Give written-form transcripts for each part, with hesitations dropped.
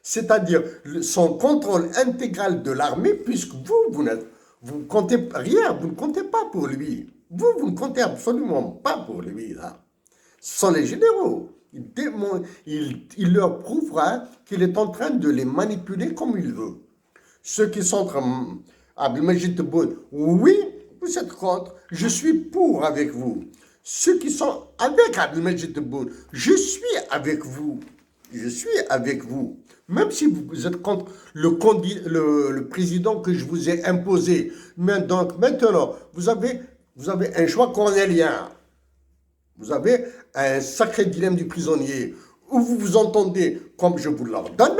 c'est-à-dire son contrôle intégral de l'armée, puisque vous ne comptez rien, vous ne comptez pas pour lui. Vous ne comptez absolument pas pour lui, là. Ce sont les généraux. Il leur prouvera qu'il est en train de les manipuler comme il veut. Ceux qui sont entre Abdelmajid Tebboune, oui, vous êtes contre, je suis pour avec vous. Ceux qui sont avec Abdelmajid Tebboune, je suis avec vous. Je suis avec vous. Même si vous êtes contre le président que je vous ai imposé. Mais donc maintenant, vous avez un choix cornélien. Vous avez un sacré dilemme du prisonnier. Ou vous vous entendez comme je vous l'ordonne,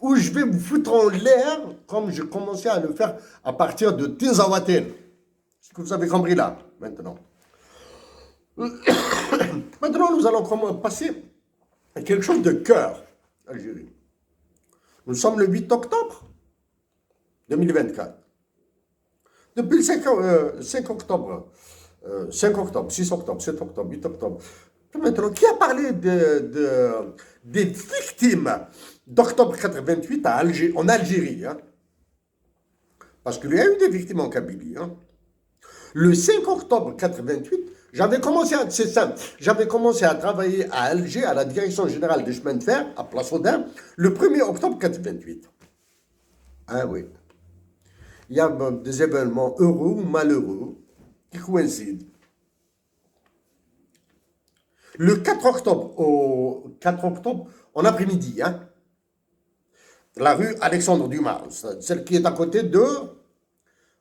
ou je vais vous foutre en l'air comme je commençais à le faire à partir de Tinzawaten. Est-ce que vous avez compris là, maintenant? Maintenant, nous allons passer à quelque chose de cœur, Algérie. Nous sommes le 8 octobre 2024. Depuis le 5 octobre, 5 octobre, 6 octobre, 7 octobre, 8 octobre, maintenant, qui a parlé des victimes d'octobre 88 en Algérie, hein? Parce qu'il y a eu des victimes en Kabylie. Hein? Le 5 octobre 88, c'est simple, j'avais commencé à travailler à Alger, à la direction générale des chemins de fer, à Place Audin, le 1er octobre 88. Ah oui. Il y a des événements heureux ou malheureux qui coïncident. Le 4 octobre, en après-midi, hein, la rue Alexandre Dumas, celle qui est à côté de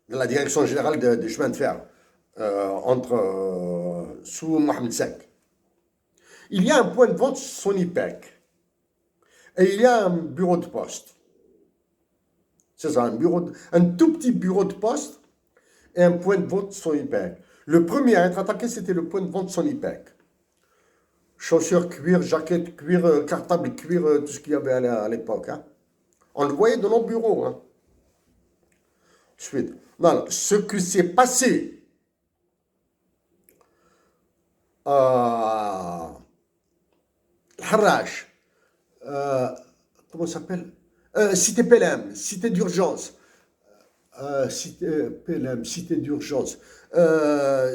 la direction générale des chemins de fer, sous Mohamed V. Il y a un point de vente Sonipec et il y a un bureau de poste. C'est ça, un tout petit bureau de poste et un point de vente Sonipec. Le premier à être attaqué, c'était le point de vente Sonipec. Chaussures cuir, jaquettes cuir, cartable cuir, tout ce qu'il y avait à l'époque. Hein. On le voyait dans nos bureaux. Hein. Ensuite, non, ce qui s'est passé à Harrach, comment ça s'appelle? Cité Pelham, cité d'urgence. Cité Pelham, cité d'urgence.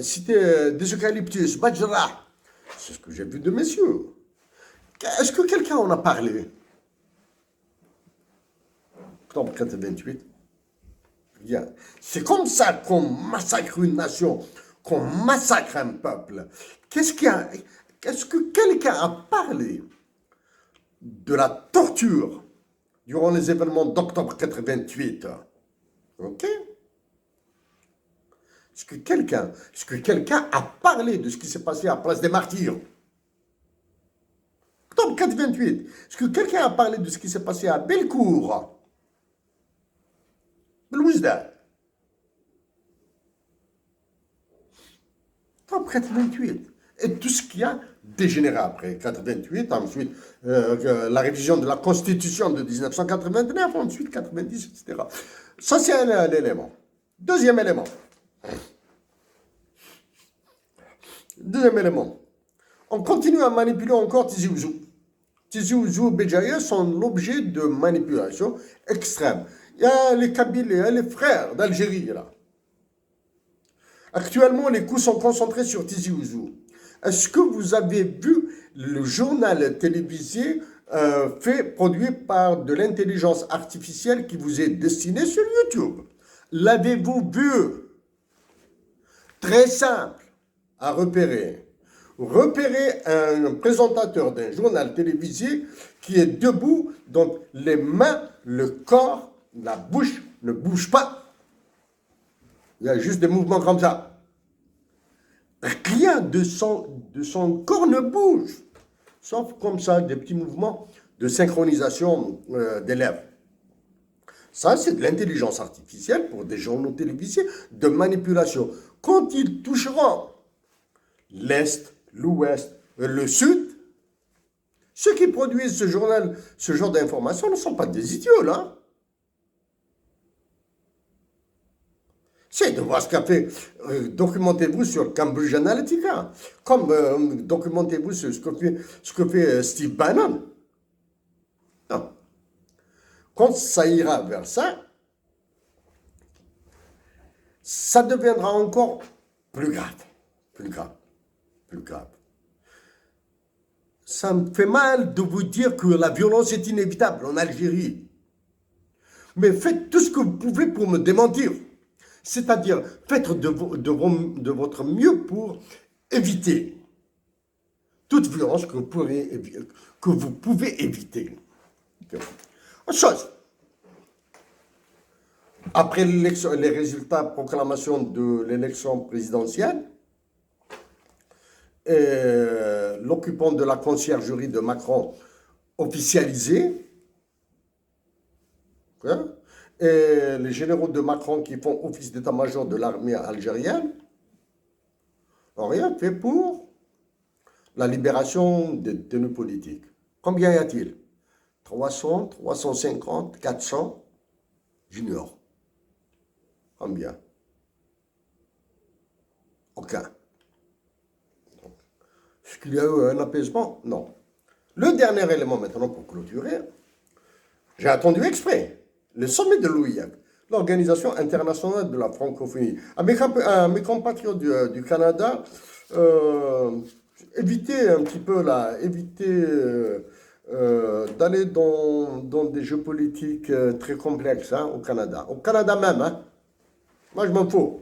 Cité des eucalyptus, Bajra. C'est ce que j'ai vu de messieurs. Est-ce que quelqu'un en a parlé? Octobre 88. Bien. C'est comme ça qu'on massacre une nation, qu'on massacre un peuple. Est-ce que quelqu'un a parlé de la torture durant les événements d'octobre 88? Ok? Est-ce que quelqu'un a parlé de ce qui s'est passé à Place des Martyrs? Octobre 88. Est-ce que quelqu'un a parlé de ce qui s'est passé à Bellecour? Belouizdad. Octobre 88. Et tout ce qui a dégénéré après 88, ensuite la révision de la Constitution de 1989, ensuite 90, etc. Ça, c'est un élément. Deuxième élément. On continue à manipuler encore Tizi Ouzou. Tizi Ouzou et Béjaïa sont l'objet de manipulation extrême. Il y a les Kabyles, il y a les frères d'Algérie, là. Actuellement, les coups sont concentrés sur Tizi Ouzou. Est-ce que vous avez vu le journal télévisé produit par de l'intelligence artificielle qui vous est destiné sur YouTube? L'avez-vous vu? Très simple à repérer. Repérez un présentateur d'un journal télévisé qui est debout, donc les mains, le corps, la bouche ne bougent pas. Il y a juste des mouvements comme ça. Rien de son corps ne bouge, sauf comme ça, des petits mouvements de synchronisation des lèvres. Ça, c'est de l'intelligence artificielle pour des journaux télévisés de manipulation. Quand ils toucheront l'Est, l'Ouest, le Sud, ceux qui produisent ce genre d'informations ne sont pas des idiots, là. C'est de voir ce qu'a fait. Documentez-vous sur Cambridge Analytica. Comme documentez-vous sur ce que fait Steve Bannon. quand ça ira vers ça, ça deviendra encore plus grave, plus grave, plus grave. Ça me fait mal de vous dire que la violence est inévitable en Algérie. Mais faites tout ce que vous pouvez pour me démentir. C'est-à-dire, faites de votre mieux pour éviter toute violence que vous pouvez éviter. Autre chose. Après les résultats proclamation de l'élection présidentielle, l'occupant de la conciergerie de Macron officialisé, hein, et les généraux de Macron qui font office d'état-major de l'armée algérienne n'ont rien fait pour la libération des détenus politiques. Combien y a-t-il? 300, 350, 400? J'ignore. Combien? Aucun. Est-ce qu'il y a eu un apaisement? Non. Le dernier élément maintenant pour clôturer, j'ai attendu exprès le sommet de l'OIF, l'Organisation internationale de la francophonie. À mes compatriotes du Canada, évitez un petit peu là, évitez d'aller dans des jeux politiques très complexes hein, au Canada. Au Canada même, hein. Moi je m'en fous.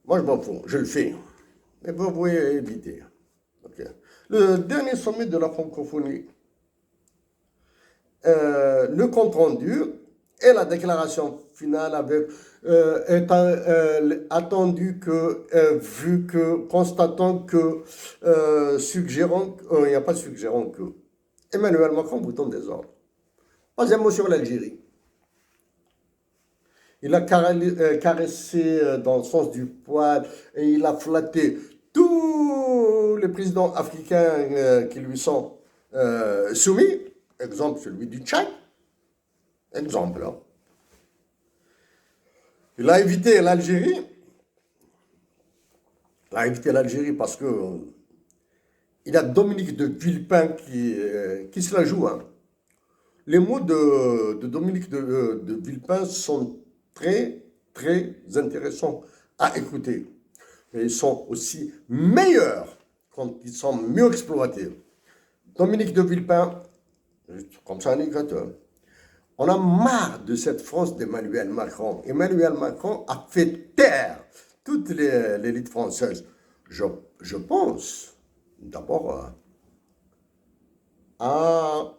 Moi je m'en fous, je le fais. Mais vous pouvez éviter. Okay. Le dernier sommet de la francophonie, le compte rendu et la déclaration finale est attendu que, vu que, constatant que, suggérant, il n'y a pas suggérant que, Emmanuel Macron vous donne des ordres. Troisième mot sur l'Algérie. Il a caressé dans le sens du poil et il a flatté tous les présidents africains qui lui sont soumis. Exemple, celui du Tchad. Exemple. Hein. Il a évité l'Algérie. Il a évité l'Algérie parce que il y a Dominique de Villepin qui se la joue. Hein. Les mots de Dominique de Villepin sont très, très intéressants à écouter. Mais ils sont aussi meilleurs quand ils sont mieux exploités. Dominique de Villepin, comme ça, on a marre de cette France d'Emmanuel Macron. Emmanuel Macron a fait taire toute l'élite française. Je pense d'abord à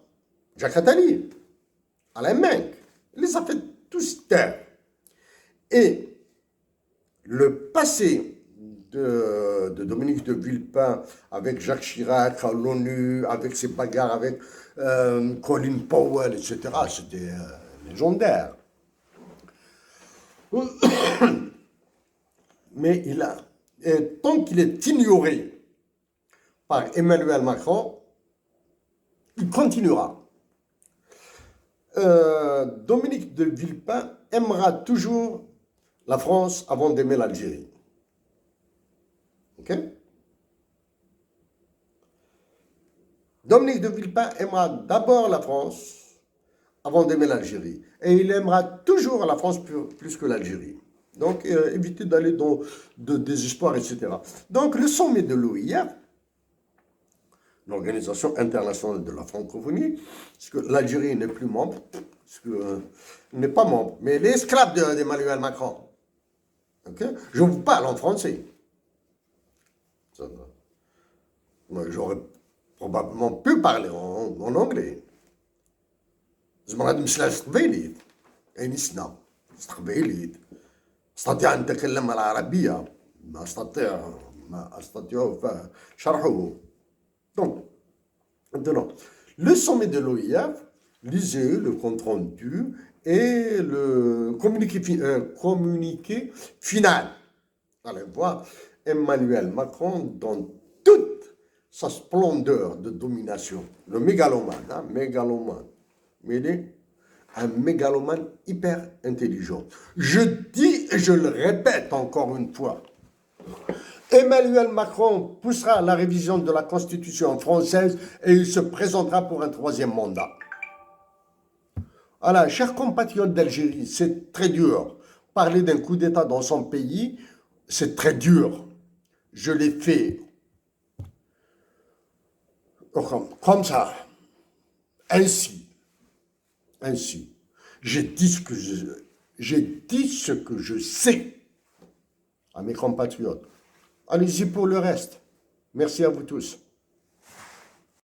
Jacques Attali, Alain Menck. Il les a fait tous taire. Et le passé de Dominique de Villepin avec Jacques Chirac à l'ONU, avec ses bagarres avec Colin Powell, etc., c'était légendaire. Mais tant qu'il est ignoré par Emmanuel Macron, il continuera. Dominique de Villepin aimera toujours la France avant d'aimer l'Algérie. Ok? Dominique de Villepin aimera d'abord la France avant d'aimer l'Algérie. Et il aimera toujours la France plus que l'Algérie. Donc, évitez d'aller dans de désespoir, etc. Donc, le sommet de l'OIF, l'Organisation internationale de la francophonie, parce que l'Algérie n'est plus membre, parce que n'est pas membre, mais elle est esclave d'Emmanuel Macron. Okay? Je vous parle en français. J'aurais probablement pu parler en anglais. زعما غادي نمشي للتقبيليت يعني سنا تقبيليت استطيع ان اتكلم العربيه ما استطيع شرحه. Donc maintenant le sommet de l'OIF, lisez le compte rendu et le communiqué final. Allez voir Emmanuel Macron dans toute sa splendeur de domination. Le mégalomane, hein, mégalomane. Mais il est un mégalomane hyper intelligent. Je dis et je le répète encore une fois, Emmanuel Macron poussera la révision de la Constitution française et il se présentera pour un troisième mandat. Voilà, chers compatriotes d'Algérie, c'est très dur. Parler d'un coup d'État dans son pays, c'est très dur. Je l'ai fait comme ça, ainsi, ainsi. J'ai dit ce que j'ai dit ce que je sais à mes compatriotes. Allez-y pour le reste. Merci à vous tous.